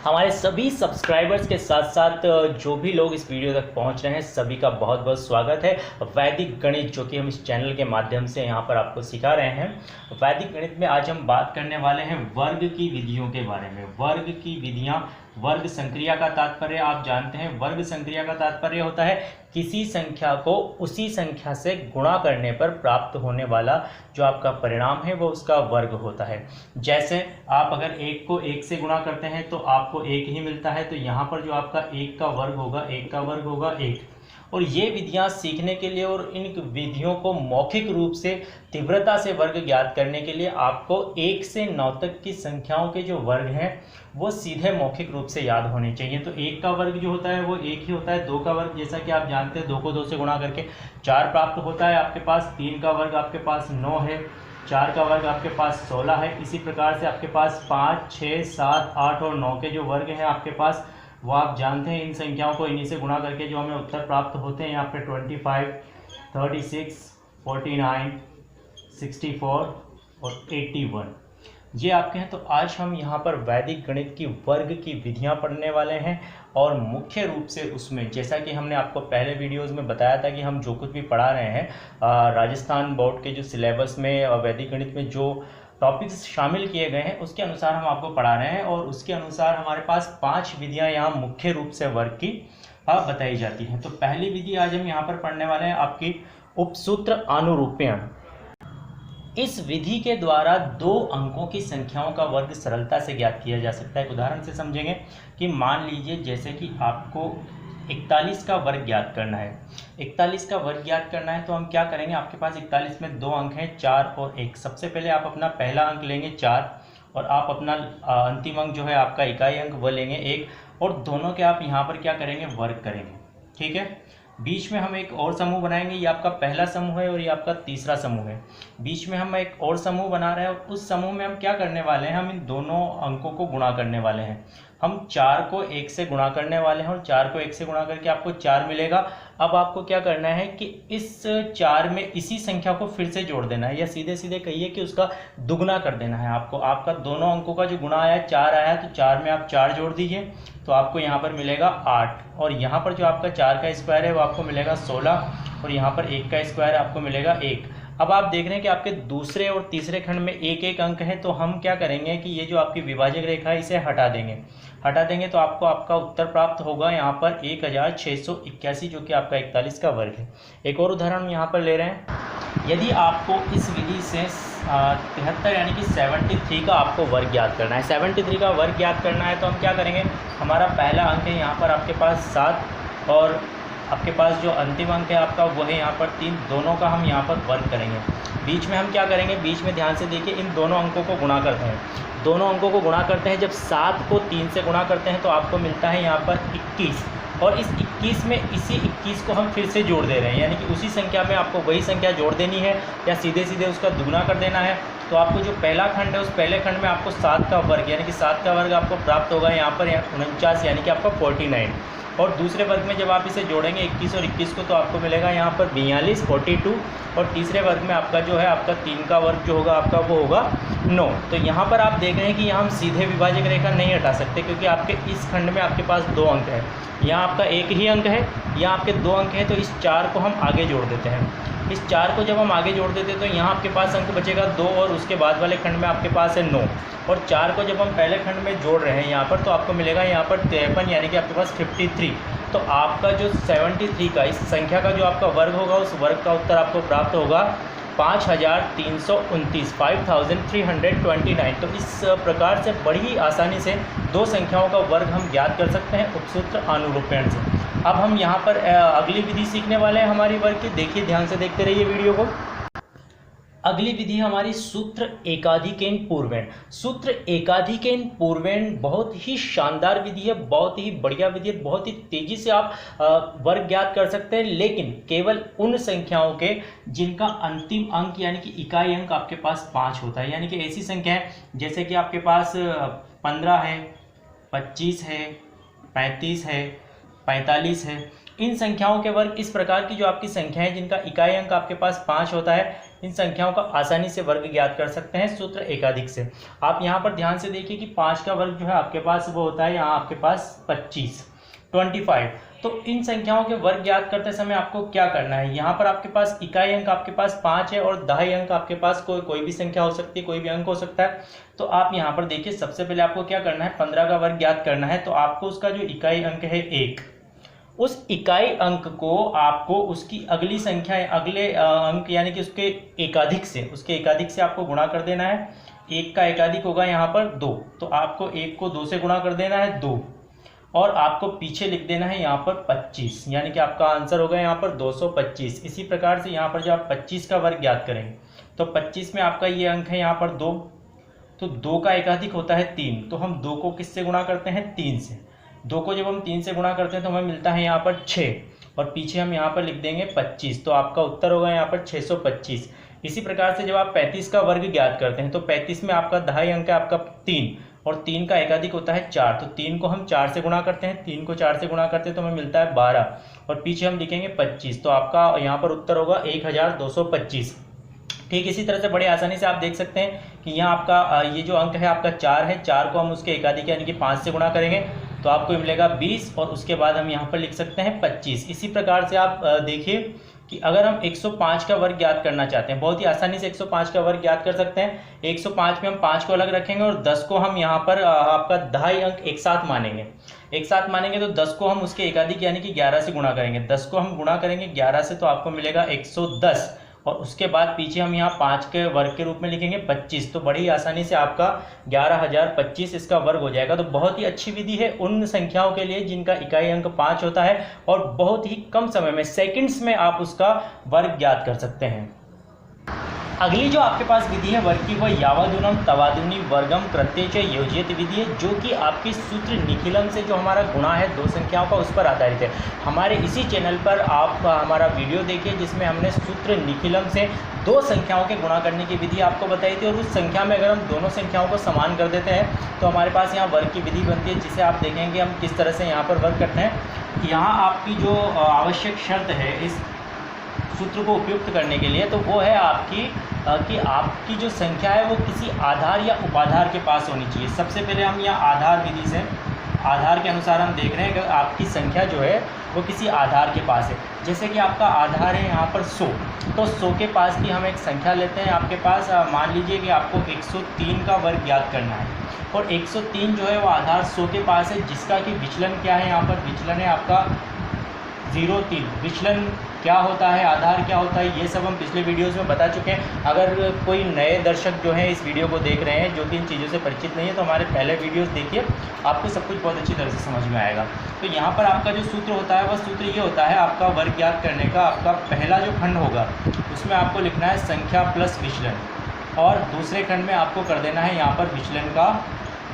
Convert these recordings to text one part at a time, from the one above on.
हमारे सभी सब्सक्राइबर्स के साथ साथ जो भी लोग इस वीडियो तक पहुंच रहे हैं सभी का बहुत बहुत स्वागत है। वैदिक गणित जो कि हम इस चैनल के माध्यम से यहां पर आपको सिखा रहे हैं। वैदिक गणित में आज हम बात करने वाले हैं वर्ग की विधियों के बारे में। वर्ग की विधियां, वर्ग संक्रिया का तात्पर्य आप जानते हैं। वर्ग संक्रिया का तात्पर्य होता है किसी संख्या को उसी संख्या से गुणा करने पर प्राप्त होने वाला जो आपका परिणाम है वो उसका वर्ग होता है। जैसे आप अगर एक को एक से गुणा करते हैं तो आपको एक ही मिलता है, तो यहाँ पर जो आपका एक का वर्ग होगा, एक का वर्ग होगा एक। और ये विधियां सीखने के लिए और इन विधियों को मौखिक रूप से तीव्रता से वर्ग ज्ञात करने के लिए आपको 1 से 9 तक की संख्याओं के जो वर्ग हैं वो सीधे मौखिक रूप से याद होने चाहिए। तो 1 का वर्ग जो होता है वो 1 ही होता है। 2 का वर्ग जैसा कि आप जानते हैं 2 को 2 से गुणा करके 4 प्राप्त होता है आपके पास। 3 का वर्ग आपके पास 9 है। 4 का वर्ग आपके पास 16 है। इसी प्रकार से आपके पास 5, 6, 7, 8 और 9 के जो वर्ग हैं आपके पास वो आप जानते हैं। इन संख्याओं को इन्हीं से गुणा करके जो हमें उत्तर प्राप्त होते हैं यहाँ पे 25, 36, 49, 64 और 81 ये आपके हैं। तो आज हम यहाँ पर वैदिक गणित की वर्ग की विधियाँ पढ़ने वाले हैं और मुख्य रूप से उसमें जैसा कि हमने आपको पहले वीडियोस में बताया था कि हम जो कुछ भी पढ़ा रहे हैं राजस्थान बोर्ड के जो सिलेबस में वैदिक गणित में जो टॉपिक्स शामिल किए गए हैं उसके अनुसार हम आपको पढ़ा रहे हैं। और उसके अनुसार हमारे पास 5 विधियां यहाँ मुख्य रूप से वर्ग की बताई जाती हैं। तो पहली विधि आज हम यहाँ पर पढ़ने वाले हैं आपकी उपसूत्र अनुरूपण। इस विधि के द्वारा 2 अंकों की संख्याओं का वर्ग सरलता से ज्ञात किया जा सकता है। उदाहरण से समझेंगे कि मान लीजिए जैसे कि आपको 41 का वर्ग ज्ञात करना है। 41 का वर्ग ज्ञात करना है तो हम क्या करेंगे, आपके पास 41 में 2 अंक हैं 4 और 1। सबसे पहले आप अपना पहला अंक लेंगे 4 और आप अपना अंतिम अंक जो है आपका इकाई अंक वो लेंगे 1 और दोनों के आप यहाँ पर क्या करेंगे, वर्ग करेंगे। ठीक है। बीच में हम एक और समूह बनाएंगे। ये आपका पहला समूह है और ये आपका तीसरा समूह है। बीच में हम एक और समूह बना रहे हैं और उस समूह में हम क्या करने वाले हैं, हम इन दोनों अंकों को गुणा करने वाले हैं। हम 4 को 1 से गुणा करने वाले हैं और 4 को 1 से गुणा करके आपको 4 मिलेगा। अब आपको क्या करना है कि इस 4 में इसी संख्या को फिर से जोड़ देना है या सीधे सीधे कहिए कि उसका दुगना कर देना है आपको। आपका दोनों अंकों का जो गुणा आया 4 आया तो 4 में आप 4 जोड़ दीजिए तो आपको यहाँ पर मिलेगा 8 और यहाँ पर जो आपका 4 का स्क्वायर है वो आपको मिलेगा 16 और यहाँ पर 1 का स्क्वायर आपको मिलेगा 1। अब आप देख रहे हैं कि आपके दूसरे और तीसरे खंड में एक एक अंक है तो हम क्या करेंगे कि ये जो आपकी विभाजक रेखा है इसे हटा देंगे तो आपको आपका उत्तर प्राप्त होगा यहाँ पर 1681 जो कि आपका 41 का वर्ग है। एक और उदाहरण हम यहाँ पर ले रहे हैं। यदि आपको इस विधि से 73 यानी कि 73 का आपको वर्ग ज्ञात करना है, 73 का वर्ग ज्ञात करना है तो हम क्या करेंगे, हमारा पहला अंक है यहाँ पर आपके पास 7 और आपके पास जो अंतिम अंक है आपका वो है यहाँ पर 3। दोनों का हम यहाँ पर वर्ग करेंगे। बीच में हम क्या करेंगे, बीच में ध्यान से देखिए इन दोनों अंकों को गुणा करते हैं। दोनों अंकों को गुणा करते हैं, जब 7 को 3 से गुणा करते हैं तो आपको मिलता है यहाँ पर 21 और इस 21 में इसी 21 को हम फिर से जोड़ दे रहे हैं, यानी कि उसी संख्या में आपको वही संख्या जोड़ देनी है या सीधे सीधे उसका दुगना कर देना है। तो आपको जो पहला खंड है उस पहले खंड में आपको 7 का वर्ग यानी कि 7 का वर्ग आपको प्राप्त होगा यहाँ पर 49 यानी कि आपका 49 और दूसरे वर्ग में जब आप इसे जोड़ेंगे 21 और 21 को तो आपको मिलेगा यहाँ पर 42, 42 और तीसरे वर्ग में आपका जो है आपका 3 का वर्ग जो होगा आपका वो होगा 9। तो यहाँ पर आप देख रहे हैं कि यहाँ हम सीधे विभाजक रेखा नहीं हटा सकते क्योंकि आपके इस खंड में आपके पास 2 अंक है, यहाँ आपका एक ही अंक है, यहाँ आपके 2 अंक हैं तो इस 4 को हम आगे जोड़ देते हैं। इस 4 को जब हम आगे जोड़ देते हैं तो यहाँ आपके पास अंक बचेगा 2 और उसके बाद वाले खंड में आपके पास है 9 और 4 को जब हम पहले खंड में जोड़ रहे हैं यहाँ पर तो आपको मिलेगा यहाँ पर 53 यानी कि आपके पास 53। तो आपका जो 73 का इस संख्या का जो आपका वर्ग होगा उस वर्ग का उत्तर आपको प्राप्त होगा 5329, 5329। तो इस प्रकार से बड़ी ही आसानी से 2 संख्याओं का वर्ग हम ज्ञात कर सकते हैं उपसूत्र अनुरूपण से। अब हम यहाँ पर अगली विधि सीखने वाले हैं हमारी वर्ग की। देखिए ध्यान से देखते रहिए वीडियो को। अगली विधि हमारी सूत्र एकाधिकेन पूर्वेण। सूत्र एकाधिकेन पूर्वेण बहुत ही शानदार विधि है, बहुत ही बढ़िया विधि है, बहुत ही तेजी से आप वर्ग ज्ञात कर सकते हैं, लेकिन केवल उन संख्याओं के जिनका अंतिम अंक यानी कि इकाई अंक आपके पास 5 होता है। यानी कि ऐसी संख्या है जैसे कि आपके पास 15 है, 25 है, 35 है, 45 है। इन संख्याओं के वर्ग इस प्रकार की जो आपकी संख्याएं जिनका इकाई अंक आपके पास 5 होता है इन संख्याओं का आसानी से वर्ग ज्ञात कर सकते हैं सूत्र एकाधिक से। आप यहाँ पर ध्यान से देखिए कि 5 का वर्ग जो है आपके पास वो होता है यहाँ आपके पास 25 तो इन संख्याओं के वर्ग ज्ञात करते समय आपको क्या करना है, यहाँ पर आपके पास इकाई अंक आपके पास 5 है और दहाई अंक आपके पास कोई भी संख्या हो सकती है, कोई भी अंक हो सकता है। तो आप यहाँ पर देखिए सबसे पहले आपको क्या करना है, 15 का वर्ग ज्ञात करना है। तो आपको उसका जो इकाई अंक है 1, उस इकाई अंक को आपको उसकी अगली संख्या अगले अंक यानी कि उसके एकाधिक से आपको गुणा कर देना है। 1 का एकाधिक होगा यहाँ पर 2, तो आपको 1 को 2 से गुणा कर देना है 2, और आपको पीछे लिख देना है यहाँ पर 25, यानी कि आपका आंसर होगा यहाँ पर 225। इसी प्रकार से यहाँ पर जब आप 25 का वर्ग ज्ञात करेंगे तो 25 में आपका ये अंक है यहाँ पर 2, तो 2 का एकाधिक होता है 3, तो हम 2 को किससे गुणा करते हैं 3 से। 2 को जब हम 3 से गुणा करते हैं तो हमें मिलता है यहाँ पर 6, और पीछे हम यहाँ पर लिख देंगे 25, तो आपका उत्तर होगा यहाँ पर 625। इसी प्रकार से जब आप 35 का वर्ग ज्ञात करते हैं तो 35 में आपका दहाई अंक है आपका 3, और 3 का एकाधिक होता है 4, तो 3 को हम 4 से गुणा करते हैं, 3 को 4 से गुणा करते हैं तो हमें मिलता है 12, और पीछे हम लिखेंगे 25, तो आपका यहाँ पर उत्तर होगा 1225। ठीक इसी तरह से बड़े आसानी से आप देख सकते हैं कि यहाँ आपका ये जो अंक है आपका 4 है, 4 को हम उसके एकाधिक यानी कि 5 से गुणा करेंगे तो आपको मिलेगा 20, और उसके बाद हम यहाँ पर लिख सकते हैं 25। इसी प्रकार से आप देखिए कि अगर हम 105 का वर्ग ज्ञात करना चाहते हैं, बहुत ही आसानी से 105 का वर्ग ज्ञात कर सकते हैं। 105 में हम 5 को अलग रखेंगे और 10 को हम यहाँ पर आपका दहाई अंक एक साथ मानेंगे। तो 10 को हम उसके एकाधिक यानी कि 11 से गुणा करेंगे। 10 को हम गुणा करेंगे 11 से तो आपको मिलेगा 110, और उसके बाद पीछे हम यहाँ 5 के वर्ग के रूप में लिखेंगे 25, तो बड़ी आसानी से आपका 11025 इसका वर्ग हो जाएगा। तो बहुत ही अच्छी विधि है उन संख्याओं के लिए जिनका इकाई अंक 5 होता है, और बहुत ही कम समय में सेकंड्स में आप उसका वर्ग ज्ञात कर सकते हैं। अगली जो आपके पास विधि है वर्ग की, वह यावदूनम तवादूनी वर्गम कृत्य च योजित विधि है, जो कि आपकी सूत्र निखिलम से जो हमारा गुणा है 2 संख्याओं का उस पर आधारित है। हमारे इसी चैनल पर आप हमारा वीडियो देखिए जिसमें हमने सूत्र निखिलम से 2 संख्याओं के गुणा करने की विधि आपको बताई थी, और उस संख्या में अगर हम दोनों संख्याओं को समान कर देते हैं तो हमारे पास यहाँ वर्ग की विधि बनती है, जिसे आप देखेंगे हम किस तरह से यहाँ पर वर्ग करते हैं। यहाँ आपकी जो आवश्यक शर्त है इस सूत्र को उपयुक्त करने के लिए, तो वो है आपकी कि आपकी जो संख्या है वो किसी आधार या उपाधार के पास होनी चाहिए। सबसे पहले हम यहाँ आधार विधि से, आधार के अनुसार हम देख रहे हैं कि आपकी संख्या जो है वो किसी आधार के पास है। जैसे कि आपका आधार है यहाँ पर 100, तो 100 के पास की हम एक संख्या लेते हैं। आपके पास मान लीजिए कि आपको 103 का वर्ग ज्ञात करना है, और 103 जो है वो आधार 100 के पास है, जिसका कि विचलन क्या है, यहाँ पर विचलन है आपका 0,3। विचलन क्या होता है, आधार क्या होता है, ये सब हम पिछले वीडियोस में बता चुके हैं। अगर कोई नए दर्शक जो हैं इस वीडियो को देख रहे हैं जो कि इन चीज़ों से परिचित नहीं है, तो हमारे पहले वीडियोस देखिए, आपको सब कुछ बहुत अच्छी तरह से समझ में आएगा। तो यहाँ पर आपका जो सूत्र होता है वह सूत्र ये होता है आपका वर्ग ज्ञात करने का। आपका पहला जो खंड होगा उसमें आपको लिखना है संख्या प्लस विचलन, और दूसरे खंड में आपको कर देना है यहाँ पर विचलन का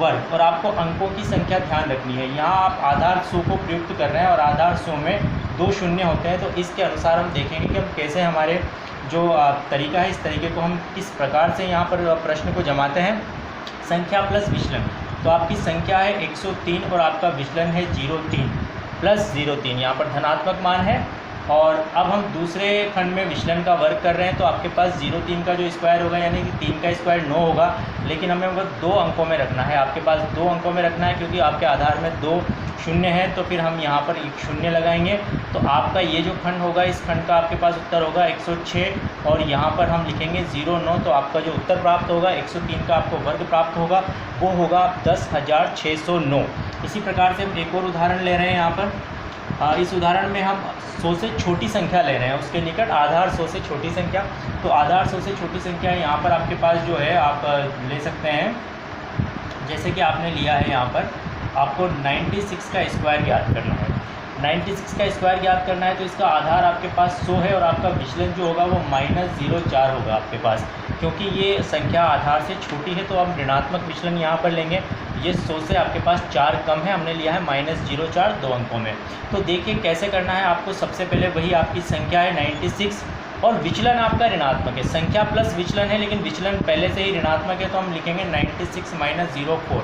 वर्ग, और आपको अंकों की संख्या ध्यान रखनी है। यहाँ आप आधार 100 को प्रयुक्त कर रहे हैं और आधार 100 में 2 शून्य होते हैं, तो इसके अनुसार हम देखेंगे कि हम कैसे हमारे जो तरीका है इस तरीके को हम किस प्रकार से यहाँ पर प्रश्न को जमाते हैं। संख्या प्लस विचलन, तो आपकी संख्या है 103 और आपका विचलन है 0,3 प्लस 0,3, यहाँ पर धनात्मक मान है। और अब हम दूसरे खंड में विचलन का वर्ग कर रहे हैं, तो आपके पास 0,3 का जो स्क्वायर होगा यानी कि 3 का स्क्वायर 9 होगा, लेकिन हमें वो 2 अंकों में रखना है। आपके पास 2 अंकों में रखना है क्योंकि आपके आधार में 2 शून्य है, तो फिर हम यहाँ पर 1 शून्य लगाएंगे। तो आपका ये जो खंड होगा इस खंड का आपके पास उत्तर होगा 106, और यहाँ पर हम लिखेंगे 0,9, तो आपका जो उत्तर प्राप्त होगा 103 का आपको वर्ग प्राप्त होगा, वो होगा 10,609। इसी प्रकार से हम एक और उदाहरण ले रहे हैं यहाँ पर। इस उदाहरण में हम 100 से छोटी संख्या ले रहे हैं, उसके निकट आधार 100 से छोटी संख्या। तो आधार 100 से छोटी संख्या यहाँ पर आपके पास जो है आप ले सकते हैं, जैसे कि आपने लिया है यहाँ पर आपको 96 का स्क्वायर ज्ञात करना है। 96 का स्क्वायर ज्ञात करना है, तो इसका आधार आपके पास 100 है और आपका विचलन जो होगा वो -0,4 होगा आपके पास, क्योंकि ये संख्या आधार से छोटी है तो हम ऋणात्मक विचलन यहाँ पर लेंगे। ये 100 से आपके पास 4 कम है, हमने लिया है -0,4 2 अंकों में। तो देखिए कैसे करना है आपको। सबसे पहले वही आपकी संख्या है 96 और विचलन आपका ऋणात्मक है, संख्या प्लस विचलन है, लेकिन विचलन पहले से ही ऋणात्मक है, तो हम लिखेंगे 96 - 0,4।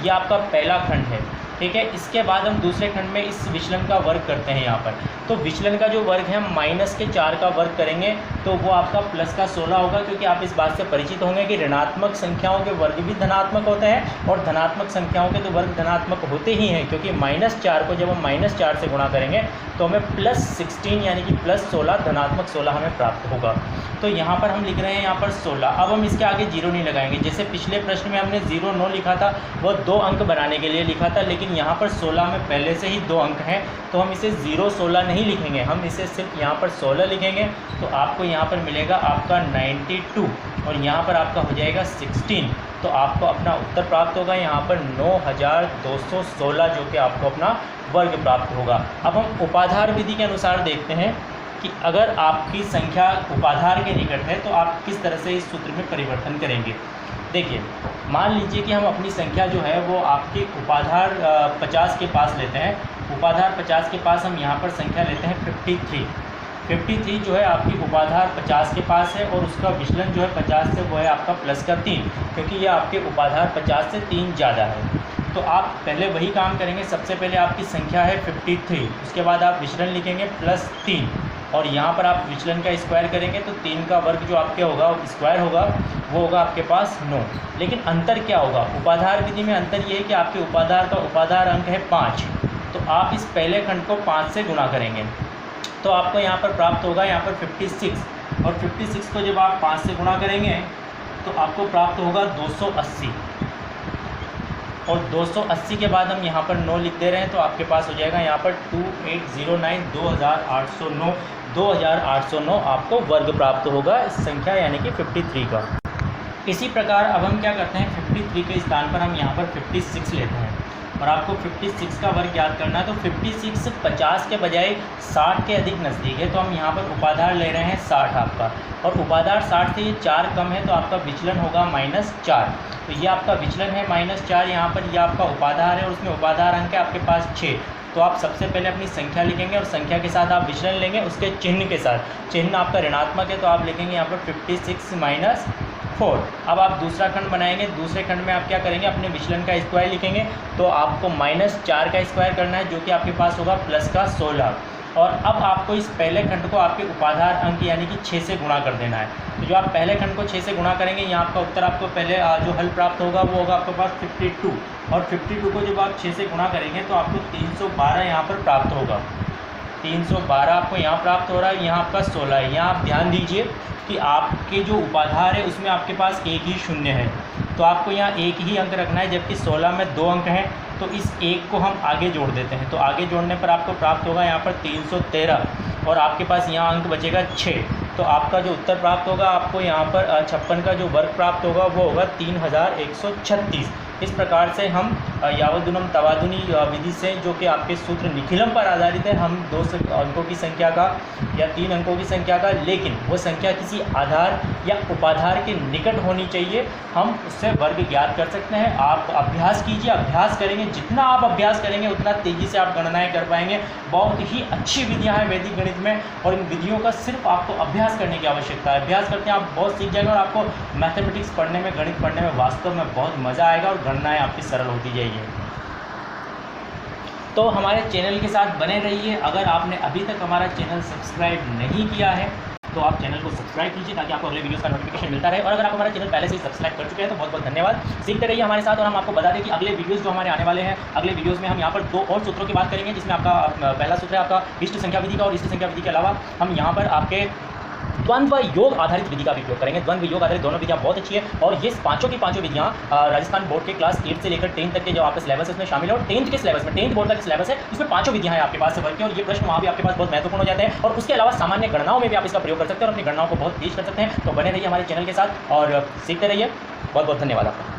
ये आपका पहला खंड है। ठीक है। इसके बाद हम दूसरे खंड में इस विचलन का वर्ग करते हैं यहाँ पर। तो विचलन का जो वर्ग है हम -4 का वर्ग करेंगे तो वो आपका प्लस का 16 होगा, क्योंकि आप इस बात से परिचित होंगे कि ऋणात्मक संख्याओं के वर्ग भी धनात्मक होते हैं और धनात्मक संख्याओं के तो वर्ग धनात्मक होते ही हैं, क्योंकि -4 को जब हम -4 से गुणा करेंगे तो हमें +16 यानी कि +16 धनात्मक 16 हमें प्राप्त होगा। तो यहाँ पर हम लिख रहे हैं यहाँ पर 16। अब हम इसके आगे 0 नहीं लगाएंगे। जैसे पिछले प्रश्न में हमने 0 9 लिखा था, वो 2 अंक बनाने के लिए लिखा था, लेकिन यहाँ पर 16 में पहले से ही 2 अंक हैं, तो हम इसे 0 16 नहीं लिखेंगे, हम इसे सिर्फ यहाँ पर 16 लिखेंगे। तो आपको यहाँ पर मिलेगा आपका 92 और यहाँ पर आपका हो जाएगा 16। तो आपको अपना उत्तर प्राप्त होगा यहाँ पर 9216, जो कि आपको अपना वर्ग प्राप्त होगा। अब हम उपाधार विधि के अनुसार देखते हैं कि अगर आपकी संख्या उपाधार के निकट है तो आप किस तरह से इस सूत्र में परिवर्तन करेंगे। देखिए, मान लीजिए कि हम अपनी संख्या जो है वो आपकी उपाधार 50 के पास लेते हैं। उपाधार 50 के पास हम यहाँ पर संख्या लेते हैं 53 जो है आपकी उपाधार 50 के पास है और उसका विचलन जो है 50 से वो है आपका +3, क्योंकि ये आपके उपाधार 50 से 3 ज़्यादा है। तो आप पहले वही काम करेंगे। सबसे पहले आपकी संख्या है 53, उसके बाद आप विचलन लिखेंगे +3 और यहाँ पर आप विचलन का स्क्वायर करेंगे तो 3 का वर्ग जो आपके होगा स्क्वायर होगा, वो होगा आपके पास 9। लेकिन अंतर क्या होगा उपाधार विधि में? अंतर ये है कि आपके उपाधार का उपाधार अंक है 5, तो आप इस पहले खंड को 5 से गुणा करेंगे तो आपको यहाँ पर प्राप्त होगा यहाँ पर 56 और 56 को जब आप 5 से गुणा करेंगे तो आपको प्राप्त होगा 280 और 280 के बाद हम यहाँ पर 9 लिख दे रहे हैं तो आपके पास हो जाएगा यहाँ पर 2809 2809 आपको वर्ग प्राप्त होगा इस संख्या यानी कि 53 का। इसी प्रकार अब हम क्या करते हैं 53 के स्थान पर हम यहाँ पर 56 लेते हैं और आपको 56 का वर्ग याद करना है। तो 56 50 के बजाय 60 के अधिक नज़दीक है, तो हम यहाँ पर उपाधार ले रहे हैं 60 आपका, और उपाधार 60 से ये 4 कम है तो आपका विचलन होगा -4। तो ये आपका विचलन है -4, यहाँ पर ये आपका उपाधार है और उसमें उपाधार अंक है आपके पास 6। तो आप सबसे पहले अपनी संख्या लिखेंगे और संख्या के साथ आप विचलन लेंगे उसके चिन्ह के साथ। चिन्ह आपका ऋणात्मक है तो आप लिखेंगे यहाँ पर 56 -4। अब आप दूसरा खंड बनाएंगे। दूसरे खंड में आप क्या करेंगे अपने विचलन का स्क्वायर लिखेंगे तो आपको -4 का स्क्वायर करना है जो कि आपके पास होगा +16। और अब आपको इस पहले खंड को आपके उपाधार अंक यानी कि 6 से गुणा कर देना है। तो जो आप पहले खंड को 6 से गुणा करेंगे यहाँ आपका उत्तर आपको पहले जो हल प्राप्त होगा वो होगा आपके पास 52 और 52 को जब आप 6 से गुणा करेंगे तो आपको 312 यहाँ पर प्राप्त होगा। 312 आपको यहाँ प्राप्त हो रहा है, यहाँ आपका 16 है। यहाँ आप ध्यान दीजिए कि आपके जो उपाधार है उसमें आपके पास एक ही शून्य है, तो आपको यहाँ एक ही अंक रखना है, जबकि 16 में 2 अंक हैं तो इस एक को हम आगे जोड़ देते हैं। तो आगे जोड़ने पर आपको प्राप्त होगा यहाँ पर 313 और आपके पास यहाँ अंक बचेगा 6। तो आपका जो उत्तर प्राप्त होगा आपको यहाँ पर 56 का जो वर्ग प्राप्त होगा वो होगा 3136। इस प्रकार से हम यावदुनम तवादुनी विधि से, जो कि आपके सूत्र निखिलम पर आधारित है, हम 2 अंकों की संख्या का या 3 अंकों की संख्या का, लेकिन वो संख्या किसी आधार या उपाधार के निकट होनी चाहिए, हम उससे वर्ग ज्ञात कर सकते हैं। आप अभ्यास कीजिए, अभ्यास करेंगे, जितना आप अभ्यास करेंगे उतना तेज़ी से आप गणनाएँ कर पाएंगे। बहुत ही अच्छी विधियाँ हैं वैदिक गणित में और इन विधियों का सिर्फ आपको अभ्यास करने की आवश्यकता है। अभ्यास करते हैं आप बहुत सीख जाएंगे और आपको मैथमेटिक्स पढ़ने में, गणित पढ़ने में वास्तव में बहुत मज़ा आएगा और गणनाएँ आपकी सरल होती जाएगी। तो हमारे चैनल के साथ बने रहिए। अगर आपने अभी तक हमारा चैनल सब्सक्राइब नहीं किया है तो आप चैनल को सब्सक्राइब कीजिए ताकि आपको अगले वीडियोस का नोटिफिकेशन मिलता रहे। और अगर आप हमारा चैनल पहले से ही सब्सक्राइब कर चुके हैं तो बहुत बहुत धन्यवाद। सीखते रहिए हमारे साथ। और हम आपको बता दें कि अगले वीडियोस जो हमारे आने वाले हैं, अगले वीडियोस में हम यहाँ पर 2 और सूत्रों की बात करेंगे, जिसमें आपका पहला सूत्र है आपका इष्ट संख्या विधि का, और इष्ट संख्या विधि के अलावा हम यहाँ पर आपके द्वंद्व योग आधारित विधि का भी उपयोग करेंगे। द्वंद्व योग आधारित दोनों विधियाँ बहुत अच्छी है और ये पांचों की पांचों विधियाँ राजस्थान बोर्ड के क्लास 8 से लेकर 10 तक के जो आपका सिलेबस है उसमें शामिल है। और 10th के सिलेबस में, 10th बोर्ड का सिलेबस है, इसमें पांचों विधियाँ हैं आपके पास से वर्ग की, और ये प्रश्न वहाँ भी आपके पास बहुत महत्वपूर्ण हो जाते हैं। और उसके अलावा सामान्य गणनाओं में भी आप इसका प्रयोग कर सकते हैं और अपनी गणनाओं को बहुत तेज कर सकते हैं। तो बने रहिए हमारे चैनल के साथ और सीखते रहिए। बहुत बहुत धन्यवाद आपका।